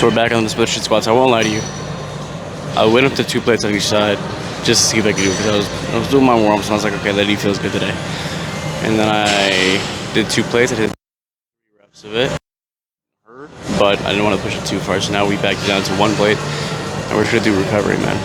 So we're back on the split sheet squats. I won't lie to you. I went up to 2 plates on each side just to see if I could do it, because I was doing my warm-ups and I was like, okay, that knee feels good today. And then I did 2 plates. I did 3 reps of it. Hurt, but I didn't want to push it too far, so now we backed it down to 1 plate, and we're just gonna do recovery, man.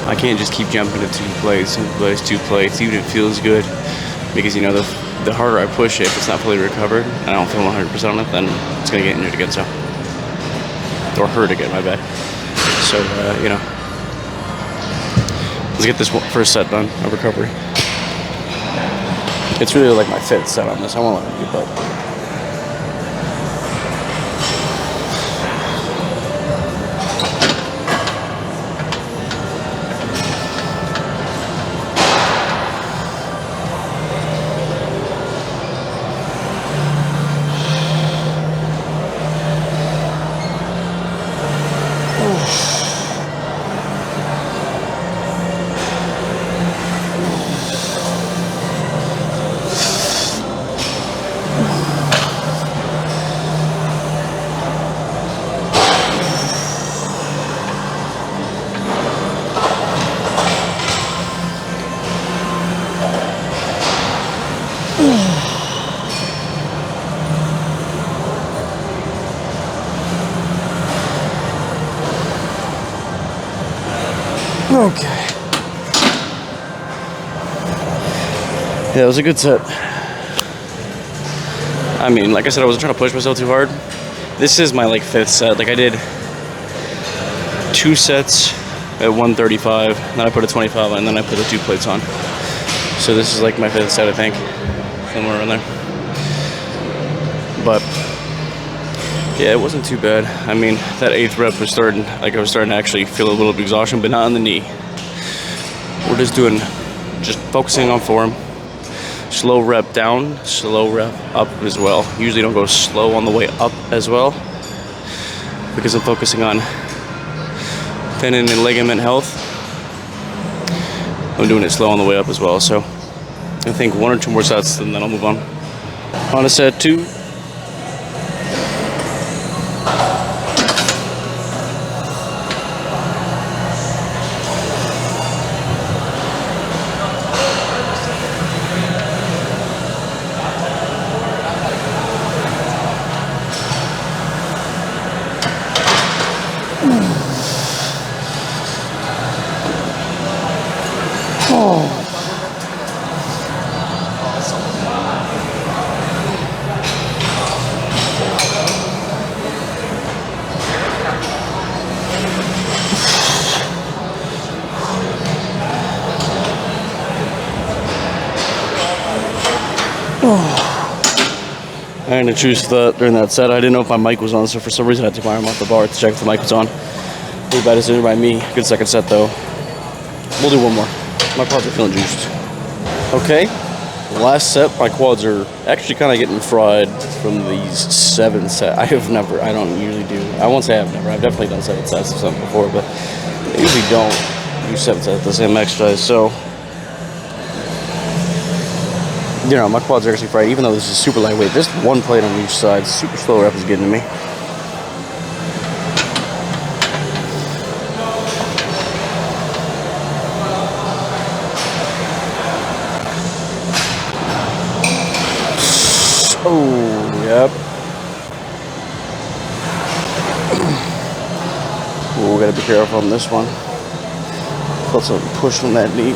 I can't just keep jumping to 2 plates, 2 plates, even if it feels good, because you know the harder I push it, if it's not fully recovered and I don't feel 100% on it, then it's gonna get injured again, so, or hurt again, my bad. So you know, let's get this first set done of recovery. It's really like my 5th set on this. I won't let you, but. Okay. Yeah, it was a good set. I mean, like I said, I wasn't trying to push myself too hard. This is my like 5th set. Like I did 2 sets at 135, then I put a 25 on, and then I put the 2 plates on. So this is like my 5th set, I think, somewhere in there. But yeah, it wasn't too bad. I mean, that 8th rep was starting, like I was starting to actually feel a little bit of exhaustion, but not on the knee. We're just focusing on form. Slow rep down, slow rep up as well. Usually don't go slow on the way up as well, because I'm focusing on tendon and ligament health. I'm doing it slow on the way up as well. So I think 1 or 2 more sets, and then I'll move on. On to set 2. I introduced that during that set. I didn't know if my mic was on, so for some reason I took my arm off the bar to check if the mic was on. Pretty bad decision by me. Good second set though. We'll do 1 more. My quads are feeling juiced. Okay, last set. My quads are actually kind of getting fried from these 7 sets. I don't usually do. I won't say I've definitely done 7 sets of something before, but I usually don't do 7 sets of the same exercise. So, you know, my quads are actually fried, even though this is super lightweight. Just 1 plate on each side. Super slow rep is getting to me. Oh, yep. Oh, we gotta be careful on this one. Felt something push on that knee.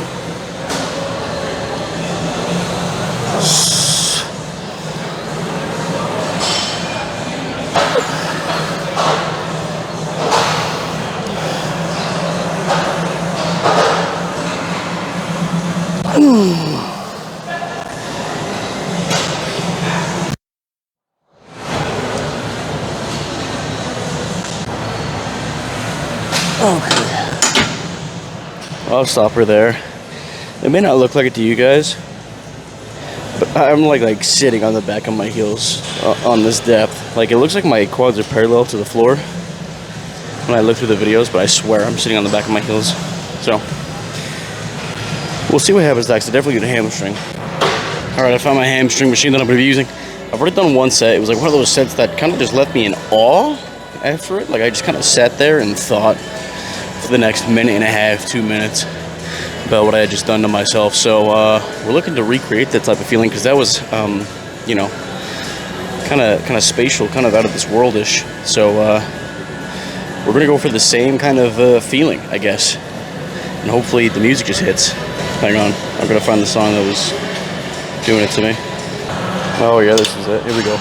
Okay. I'll stop her there. It may not look like it to you guys, but I'm like sitting on the back of my heels on this depth. Like, it looks like my quads are parallel to the floor when I look through the videos, but I swear I'm sitting on the back of my heels. So we'll see what happens next. I definitely get a hamstring. Alright, I found my hamstring machine that I'm going to be using. I've already done 1 set. It was like one of those sets that kind of just left me in awe after it. Like, I just kind of sat there and thought for the next minute and a half, 2 minutes about what I had just done to myself. So we're looking to recreate that type of feeling, because that was, you know, kind of spatial, kind of out of this worldish. So we're gonna go for the same kind of feeling, I guess, and hopefully the music just hits. Hang on, I'm gonna find the song that was doing it to me. Oh yeah, this is it. Here we go.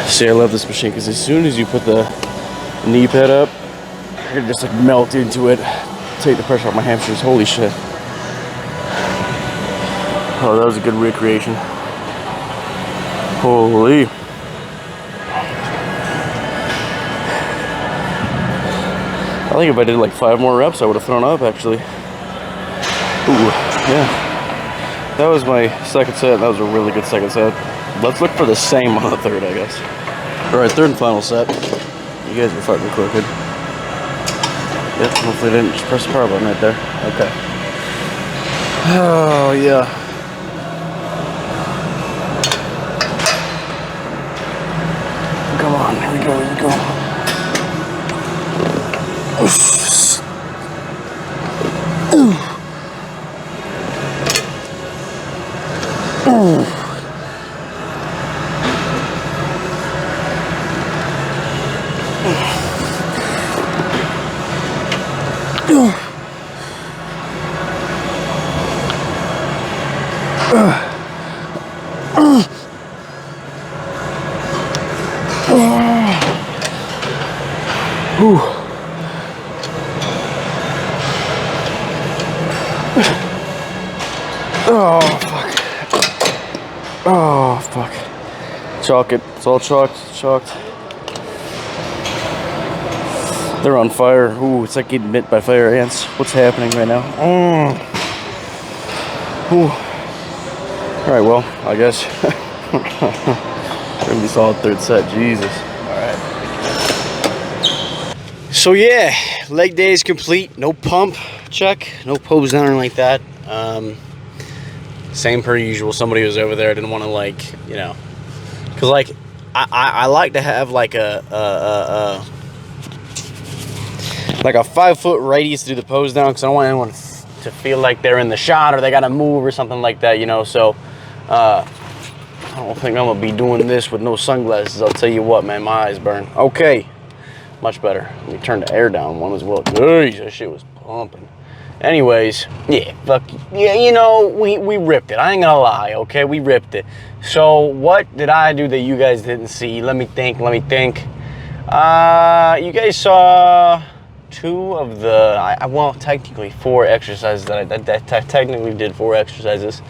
See, I love this machine because as soon as you put the knee pad up, I can just like melt into it, take the pressure off my hamstrings. Holy shit. Oh, that was a good recreation. Holy. I think if I did like 5 more reps, I would have thrown up actually. Ooh, yeah. That was my second set. That was a really good second set. Let's look for the same on the third, I guess. Alright, third and final set. You guys are fucking crooked. Yep, hopefully I didn't just press the power button right there. Okay. Oh, yeah. Come on, here we go, here we go. Oh, fuck. Oh, fuck. Chalk it. It's all chalked. It's chalked. They're on fire. Ooh, it's like getting bit by fire ants. What's happening right now? Ooh. Alright, well, I guess. Really solid third set. Jesus. Alright. So, yeah. Leg day is complete. No pump check. No pose down or like that. Same per usual. Somebody was over there. I didn't want to, like, you know, because like I like to have like a 5-foot radius to do the pose down, because I don't want anyone to feel like they're in the shot or they gotta move or something like that, you know. So I don't think I'm gonna be doing this with no sunglasses. I'll tell you what, man, my eyes burn. Okay, much better. Let me turn the air down one as well. Jeez, that shit was pumping. Anyways, yeah, fuck yeah, you know, we ripped it. I ain't gonna lie, okay, we ripped it. So what did I do that you guys didn't see? Let me think. You guys saw 2 of the, well, technically 4 exercises that I technically did 4 exercises.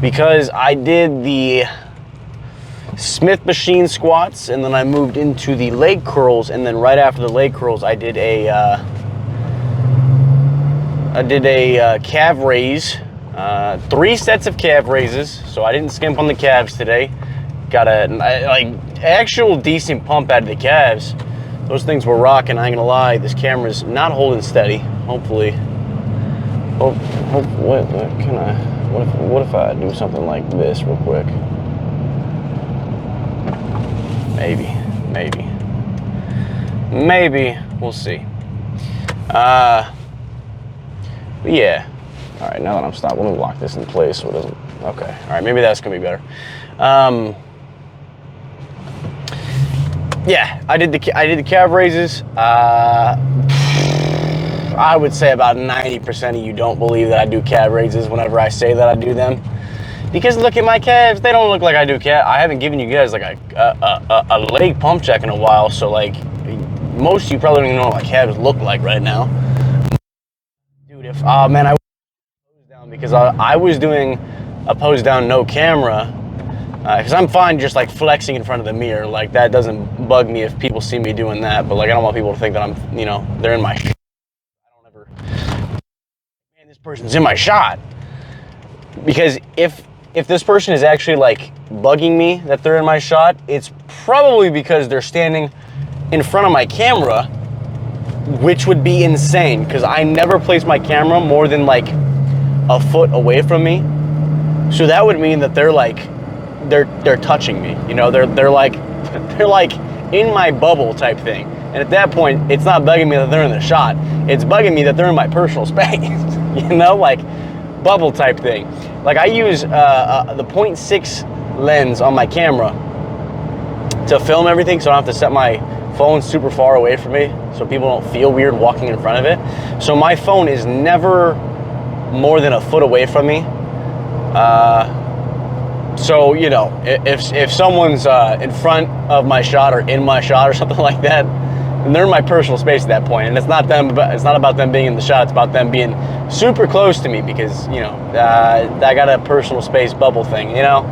Because I did the Smith machine squats, and then I moved into the leg curls, and then right after the leg curls, I did a calf raise, 3 sets of calf raises. So I didn't skimp on the calves today. Got a like actual decent pump out of the calves. Those things were rocking. I ain't gonna lie. This camera's not holding steady. Hopefully. What if I do something like this real quick? Maybe. We'll see. Yeah. All right, now that I'm stopped, let me lock this in place so it doesn't, okay. All right, maybe that's gonna be better. Yeah, I did the calf raises. I would say about 90% of you don't believe that I do calf raises whenever I say that I do them. Because look at my calves, they don't look like I do calf. I haven't given you guys like a leg pump check in a while, so like most of you probably don't even know what my calves look like right now. Dude, if man, I pose down because I was doing a pose down no camera. Because I'm fine just like flexing in front of the mirror, like that doesn't bug me if people see me doing that. But like I don't want people to think that I'm, you know, they're in my. I don't ever. Man, this person's in my shot. Because if this person is actually like bugging me that they're in my shot, it's probably because they're standing in front of my camera, which would be insane. Because I never place my camera more than like a foot away from me, so that would mean that they're like. They're touching me, you know, they're like in my bubble type thing. And at that point, it's not bugging me that they're in the shot, it's bugging me that they're in my personal space. You know, like bubble type thing. Like I use the 0.6 lens on my camera to film everything, so I don't have to set my phone super far away from me so people don't feel weird walking in front of it. So my phone is never more than a foot away from me. So, you know, if someone's in front of my shot or in my shot or something like that, then they're in my personal space at that point. And it's not them. It's not about them being in the shot. It's about them being super close to me because, you know, I got a personal space bubble thing, you know.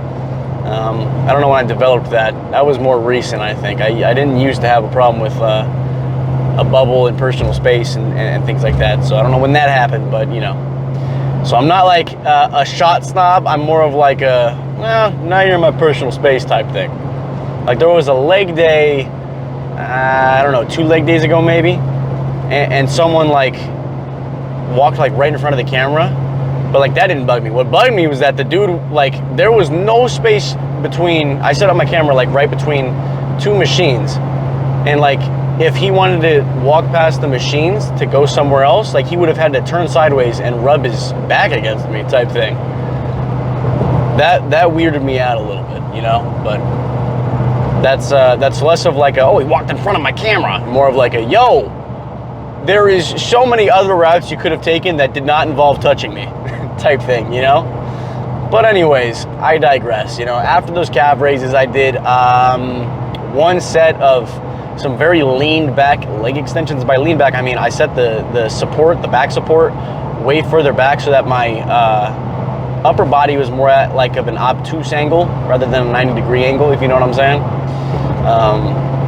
I don't know when I developed that. That was more recent, I think. I didn't used to have a problem with a bubble in personal space and things like that. So I don't know when that happened, but, you know. So I'm not like a shot snob. I'm more of like a, well, now you're in my personal space type thing. Like there was a leg day, I don't know, 2 leg days ago maybe, and someone like walked like right in front of the camera, but like that didn't bug me. What bugged me was that the dude, like there was no space between, I set up my camera like right between 2 machines, and like if he wanted to walk past the machines to go somewhere else, like he would have had to turn sideways and rub his back against me type thing. That weirded me out a little bit, you know, but that's less of like a, oh, he walked in front of my camera, more of like a, yo, there is so many other routes you could have taken that did not involve touching me type thing, you know. But anyways, I digress. You know, after those calf raises, I did 1 set of some very leaned back leg extensions. By lean back, I mean I set the support, the back support, way further back so that my upper body was more at like of an obtuse angle rather than a 90-degree angle, if you know what I'm saying.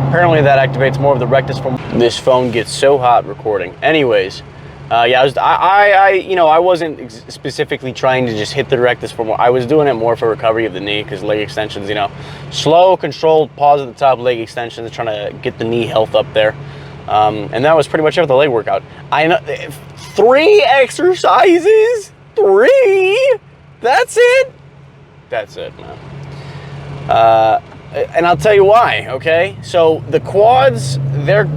Apparently that activates more of the rectus form. This phone gets so hot recording. Anyways, yeah, I wasn't specifically trying to just hit the rectus form. I was doing it more for recovery of the knee because leg extensions, you know, slow, controlled, pause at the top, leg extensions, trying to get the knee health up there. And that was pretty much it for the leg workout. I know 3 exercises, 3. That's it. That's it, man. And I'll tell you why. Okay, so the quads, they're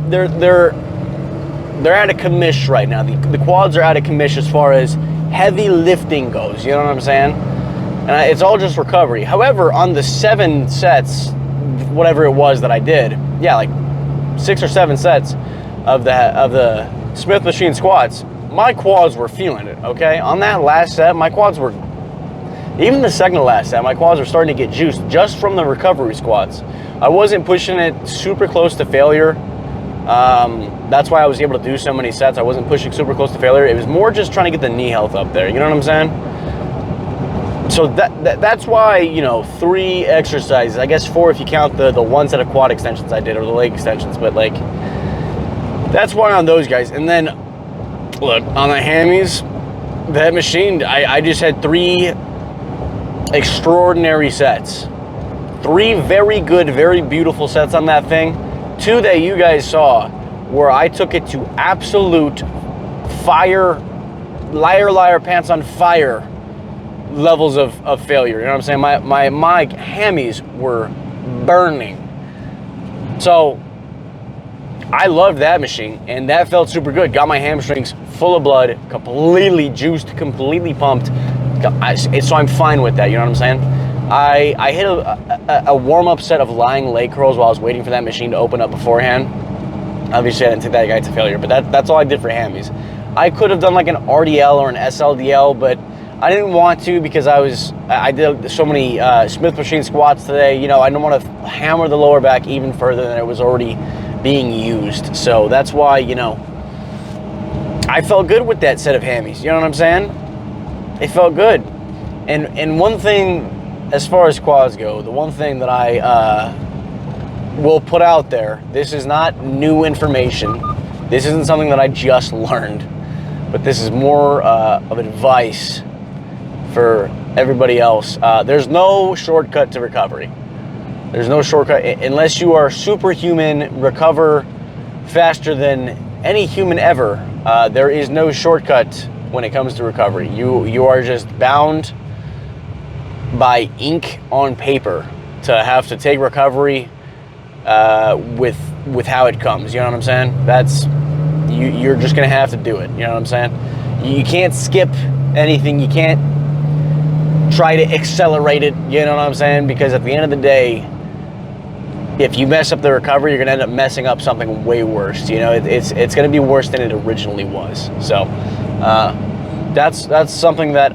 at a commish right now. The quads are at a commish as far as heavy lifting goes. You know what I'm saying? And it's all just recovery. However, on the 7 sets, whatever it was that I did, yeah, like 6 or 7 sets of the Smith machine squats, my quads were feeling it. Okay, on that last set, my quads were. Even the second to last set, my quads were starting to get juiced just from the recovery squats. I wasn't pushing it super close to failure. That's why I was able to do so many sets. I wasn't pushing super close to failure. It was more just trying to get the knee health up there. You know what I'm saying? So that's why, you know, 3 exercises. I guess 4 if you count the 1 set of quad extensions I did, or the leg extensions. But like, that's why on those guys. And then, look, on the hammies, that machine, I just had 3 extraordinary sets. 3 very good, very beautiful sets on that thing. 2 that you guys saw where I took it to absolute fire, liar pants on fire levels of failure. You know what I'm saying? My hammies were burning. So I loved that machine, and that felt super good. Got my hamstrings full of blood, completely juiced, completely pumped. So I'm fine with that, you know what I'm saying? I hit a warm-up set of lying leg curls while I was waiting for that machine to open up beforehand. Obviously, I didn't take that guy to failure, but that's all I did for hammies. I could have done like an RDL or an SLDL, but I didn't want to because I did so many Smith machine squats today. You know, I don't want to hammer the lower back even further than it was already being used. So that's why, you know, I felt good with that set of hammies. You know what I'm saying? It felt good. And one thing, as far as quads go, the one thing that I will put out there, this is not new information. This isn't something that I just learned, but this is more of advice for everybody else. There's no shortcut to recovery. There's no shortcut unless you are superhuman, recover faster than any human ever. There is no shortcut when it comes to recovery. You are just bound by ink on paper to have to take recovery with how it comes. You know what I'm saying? That's you're just gonna have to do it. You know what I'm saying? You can't skip anything. You can't try to accelerate it. You know what I'm saying? Because at the end of the day, if you mess up the recovery, you're gonna end up messing up something way worse. You know, it's gonna be worse than it originally was. So that's something that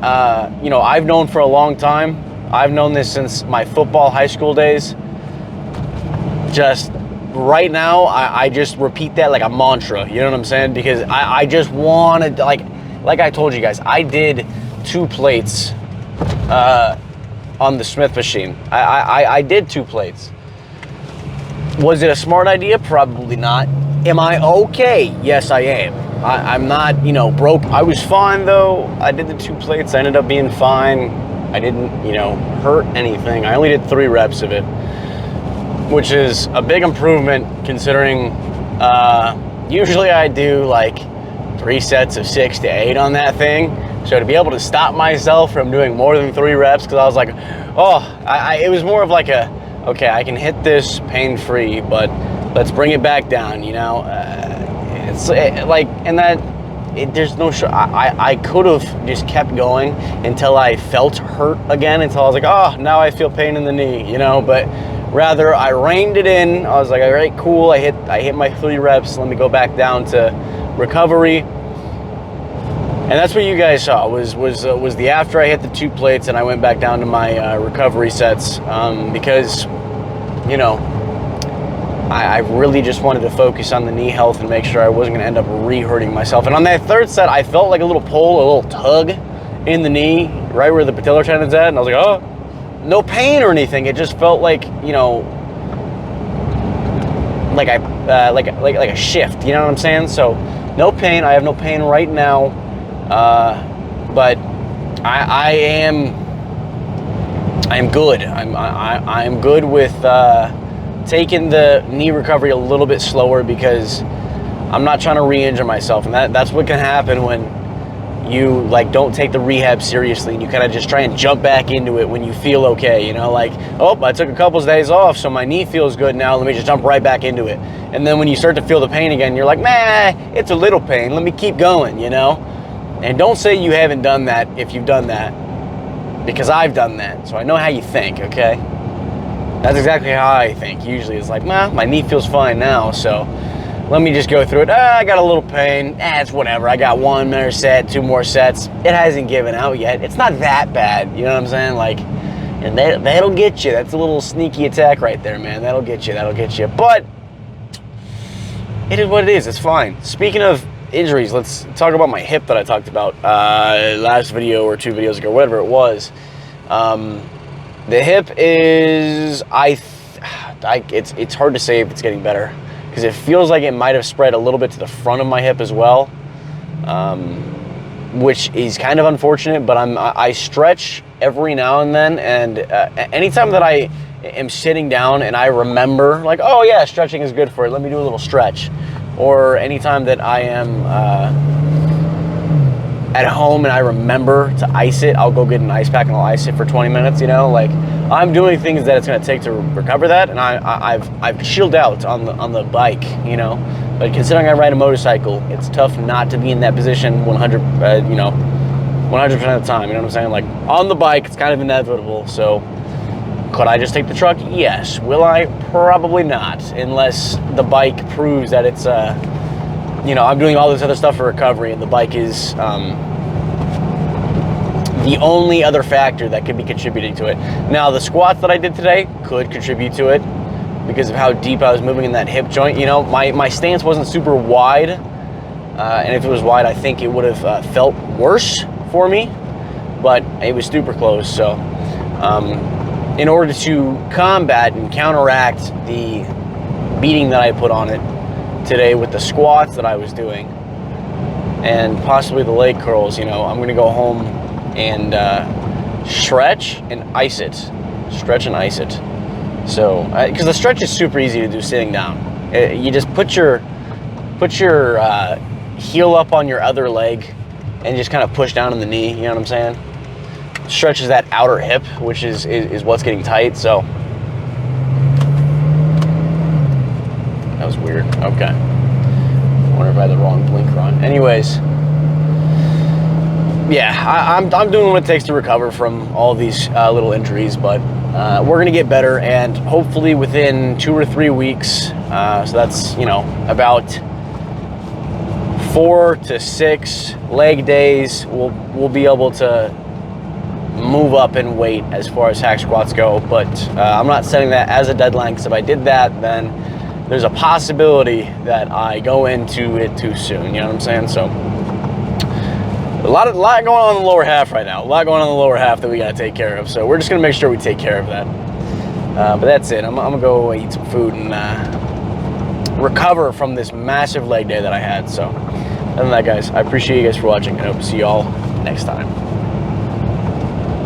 you know, I've known for a long time. I've known this since my football high school days. Just right now, I just repeat that like a mantra. You know what I'm saying? Because I just wanted, like I told you guys, I did 2 plates on the Smith machine. I did 2 plates. Was it a smart idea? Probably not. Am I okay? Yes, I am. I'm not, you know, broke. I was fine though. I did the 2 plates. I ended up being fine. I didn't, you know, hurt anything. I only did 3 reps of it, which is a big improvement considering usually I do like 3 sets of 6 to 8 on that thing. So to be able to stop myself from doing more than 3 reps, because I was like, oh, it was more of like a, okay, I can hit this pain-free, but let's bring it back down, you know? It's like, and that, there's no, I could have just kept going until I felt hurt again, until I was like, oh, now I feel pain in the knee, you know? But rather, I reined it in. I was like, all right, cool. I hit my 3 reps. Let me go back down to recovery. And that's what you guys saw was the after I hit the 2 plates and I went back down to my recovery sets because, you know, I really just wanted to focus on the knee health and make sure I wasn't going to end up re-hurting myself. And on that 3rd set, I felt like a little pull, a little tug in the knee, right where the patellar tendon's at. And I was like, oh, no pain or anything. It just felt like, you know, like a shift. You know what I'm saying? So no pain. I have no pain right now. But I am good. I'm good with taking the knee recovery a little bit slower because I'm not trying to re-injure myself, and that's what can happen when you like don't take the rehab seriously and you kind of just try and jump back into it when you feel okay, you know, like, oh, I took a couple of days off, so my knee feels good now, let me just jump right back into it. And then when you start to feel the pain again, you're like, nah, it's a little pain, let me keep going, you know? And don't say you haven't done that if you've done that, because I've done that, so I know how you think, okay? That's exactly how I think. Usually it's like, nah, my knee feels fine now, so let me just go through it. I got a little pain. It's whatever. I got 1 more set, 2 more sets. It hasn't given out yet. It's not that bad, you know what I'm saying? Like, and that'll get you. That's a little sneaky attack right there, man. That'll get you. That'll get you. But it is what it is. It's fine. Speaking of injuries, let's talk about my hip that I talked about last video or 2 videos ago, whatever it was. The hip is, it's hard to say if it's getting better because it feels like it might have spread a little bit to the front of my hip as well, which is kind of unfortunate, but I stretch every now and then, and anytime that I am sitting down and I remember like, oh yeah, stretching is good for it, let me do a little stretch. Or anytime that I am at home and I remember to ice it, I'll go get an ice pack and I'll ice it for 20 minutes, you know? Like, I'm doing things that it's gonna take to recover that, and I've chilled out on the bike, you know? But considering I ride a motorcycle, it's tough not to be in that position 100, you know, 100% of the time, you know what I'm saying? Like, on the bike, it's kind of inevitable, so Could I just take the truck? Yes. Will I? Probably not, unless the bike proves that it's, you know, I'm doing all this other stuff for recovery, and the bike is the only other factor that could be contributing to it. Now, the squats that I did today could contribute to it because of how deep I was moving in that hip joint. You know, my stance wasn't super wide, and if it was wide, I think it would have felt worse for me, but it was super close. So in order to combat and counteract the beating that I put on it today with the squats that I was doing and possibly the leg curls, you know, I'm gonna go home and stretch and ice it. Stretch and ice it. So, because the stretch is super easy to do sitting down. You just put your heel up on your other leg and just kind of push down on the knee, you know what I'm saying? Stretches that outer hip, which is what's getting tight. So that was weird. Okay, I wonder if I had the wrong blinker on. Anyways, yeah, I'm doing what it takes to recover from all these little injuries, but we're gonna get better, and hopefully within 2 or 3 weeks. So that's, you know, about 4 to 6 leg days. We'll be able to move up in weight as far as hack squats go, but I'm not setting that as a deadline, because if I did that, then there's a possibility that I go into it too soon, you know what I'm saying? So a lot going on in the lower half right now, a lot going on in the lower half that we got to take care of, so we're just gonna make sure we take care of that. But that's it. I'm gonna go eat some food and recover from this massive leg day that I had. So other than that, guys, I appreciate you guys for watching, and I hope to see you all next time.